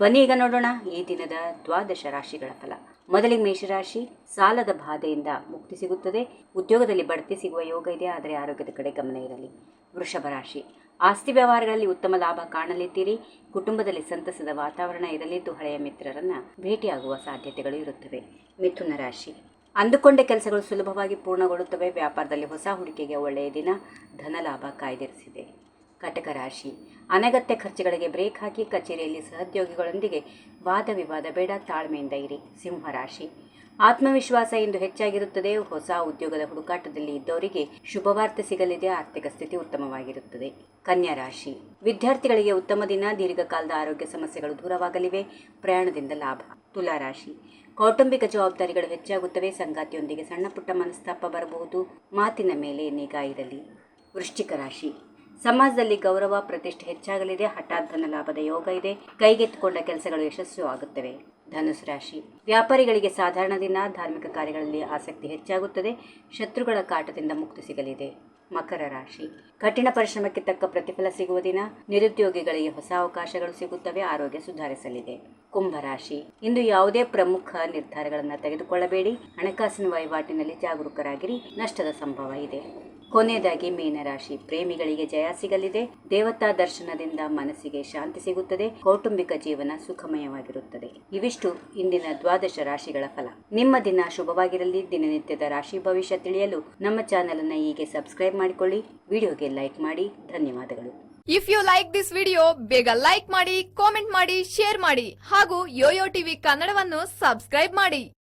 ಬನ್ನಿ ಈಗ ನೋಡೋಣ ಈ ದಿನದ ದ್ವಾದಶ ರಾಶಿಗಳ ಫಲ. ಮೊದಲಿಗೆ ಮೇಷರಾಶಿ. ಸಾಲದ ಬಾಧೆಯಿಂದ ಮುಕ್ತಿ ಸಿಗುತ್ತದೆ. ಉದ್ಯೋಗದಲ್ಲಿ ಬಡ್ತಿ ಸಿಗುವ ಯೋಗ ಇದೆ, ಆದರೆ ಆರೋಗ್ಯದ ಕಡೆ ಗಮನ ಇರಲಿ. ವೃಷಭ ರಾಶಿ. ಆಸ್ತಿ ವ್ಯವಹಾರಗಳಲ್ಲಿ ಉತ್ತಮ ಲಾಭ ಕಾಣಲಿದ್ದೀರಿ. ಕುಟುಂಬದಲ್ಲಿ ಸಂತಸದ ವಾತಾವರಣ ಇರಲಿದ್ದು ಹಳೆಯ ಮಿತ್ರರನ್ನ ಭೇಟಿಯಾಗುವ ಸಾಧ್ಯತೆಗಳು ಇರುತ್ತವೆ. ಮಿಥುನ ರಾಶಿ. ಅಂದುಕೊಂಡ ಕೆಲಸಗಳು ಸುಲಭವಾಗಿ ಪೂರ್ಣಗೊಳ್ಳುತ್ತವೆ. ವ್ಯಾಪಾರದಲ್ಲಿ ಹೊಸ ಹೂಡಿಕೆಗೆ ಒಳ್ಳೆಯ ದಿನ. ಧನ ಲಾಭ ಕಾಯ್ದಿರಿಸಿದೆ. ಕಟಕ ರಾಶಿ. ಅನಗತ್ಯ ಖರ್ಚುಗಳಿಗೆ ಬ್ರೇಕ್ ಹಾಕಿ. ಕಚೇರಿಯಲ್ಲಿ ಸಹೋದ್ಯೋಗಿಗಳೊಂದಿಗೆ ವಾದ ವಿವಾದ ಬೇಡ, ತಾಳ್ಮೆಯಿಂದ ಇರಿ. ಸಿಂಹರಾಶಿ. ಆತ್ಮವಿಶ್ವಾಸ ಇಂದು ಹೆಚ್ಚಾಗಿರುತ್ತದೆ. ಹೊಸ ಉದ್ಯೋಗದ ಹುಡುಕಾಟದಲ್ಲಿ ಇದ್ದವರಿಗೆ ಶುಭವಾರ್ತೆ ಸಿಗಲಿದೆ. ಆರ್ಥಿಕ ಸ್ಥಿತಿ ಉತ್ತಮವಾಗಿರುತ್ತದೆ. ಕನ್ಯಾ ರಾಶಿ. ವಿದ್ಯಾರ್ಥಿಗಳಿಗೆ ಉತ್ತಮ ದಿನ. ದೀರ್ಘಕಾಲದ ಆರೋಗ್ಯ ಸಮಸ್ಯೆಗಳು ದೂರವಾಗಲಿವೆ. ಪ್ರಯಾಣದಿಂದ ಲಾಭ. ತುಲಾ ರಾಶಿ. ಕೌಟುಂಬಿಕ ಜವಾಬ್ದಾರಿಗಳು ಹೆಚ್ಚಾಗುತ್ತವೆ. ಸಂಗಾತಿಯೊಂದಿಗೆ ಸಣ್ಣ ಪುಟ್ಟ ಮನಸ್ತಾಪ ಬರಬಹುದು. ಮಾತಿನ ಮೇಲೆ ನಿಗಾ ಇರಲಿ. ವೃಶ್ಚಿಕ ರಾಶಿ. ಸಮಾಜದಲ್ಲಿ ಗೌರವ ಪ್ರತಿಷ್ಠೆ ಹೆಚ್ಚಾಗಲಿದೆ. ಹಠಾತ್ ಧನ ಲಾಭದ ಯೋಗ ಇದೆ. ಕೈಗೆತ್ತಿಕೊಂಡ ಕೆಲಸಗಳು ಯಶಸ್ವಿಯಾಗುತ್ತವೆ. ಧನುಸು ರಾಶಿ. ವ್ಯಾಪಾರಿಗಳಿಗೆ ಸಾಧಾರಣ ದಿನ. ಧಾರ್ಮಿಕ ಕಾರ್ಯಗಳಲ್ಲಿ ಆಸಕ್ತಿ ಹೆಚ್ಚಾಗುತ್ತದೆ. ಶತ್ರುಗಳ ಕಾಟದಿಂದ ಮುಕ್ತಿ ಸಿಗಲಿದೆ. ಮಕರ ರಾಶಿ. ಕಠಿಣ ಪರಿಶ್ರಮಕ್ಕೆ ತಕ್ಕ ಪ್ರತಿಫಲ ಸಿಗುವ ದಿನ. ನಿರುದ್ಯೋಗಿಗಳಿಗೆ ಹೊಸ ಅವಕಾಶಗಳು ಸಿಗುತ್ತವೆ. ಆರೋಗ್ಯ ಸುಧಾರಿಸಲಿದೆ. ಕುಂಭರಾಶಿ. ಇಂದು ಯಾವುದೇ ಪ್ರಮುಖ ನಿರ್ಧಾರಗಳನ್ನು ತೆಗೆದುಕೊಳ್ಳಬೇಡಿ. ಹಣಕಾಸಿನ ವಹಿವಾಟಿನಲ್ಲಿ ಜಾಗರೂಕರಾಗಿರಿ. ನಷ್ಟದ ಸಂಭವ ಇದೆ. ಕೊನೆಯದಾಗಿ ಮೀನರಾಶಿ. ಪ್ರೇಮಿಗಳಿಗೆ ಜಯ ಸಿಗಲಿದೆ. ದೇವತಾ ದರ್ಶನದಿಂದ ಮನಸ್ಸಿಗೆ ಶಾಂತಿ ಸಿಗುತ್ತದೆ. ಕೌಟುಂಬಿಕ ಜೀವನ ಸುಖಮಯವಾಗಿರುತ್ತದೆ. ಇವಿಷ್ಟು ಇಂದಿನ ದ್ವಾದಶ ರಾಶಿಗಳ ಫಲ. ನಿಮ್ಮ ದಿನ ಶುಭವಾಗಿರಲಿ. ದಿನನಿತ್ಯದ ರಾಶಿ ಭವಿಷ್ಯ ತಿಳಿಯಲು ನಮ್ಮ ಚಾನೆಲ್ ಅನ್ನು ಹೀಗೆ ಸಬ್ಸ್ಕ್ರೈಬ್ ಮಾಡಿಕೊಳ್ಳಿ. ವಿಡಿಯೋಗೆ ಲೈಕ್ ಮಾಡಿ. ಧನ್ಯವಾದಗಳು. If you like this video, ಬೇಗ ಲೈಕ್ ಮಾಡಿ, ಕಾಮೆಂಟ್ ಮಾಡಿ, ಶೇರ್ ಮಾಡಿ ಹಾಗೂ ಯೋಯೋ ಟಿವಿ ಕನ್ನಡವನ್ನು ಸಬ್ಸ್ಕ್ರೈಬ್ ಮಾಡಿ.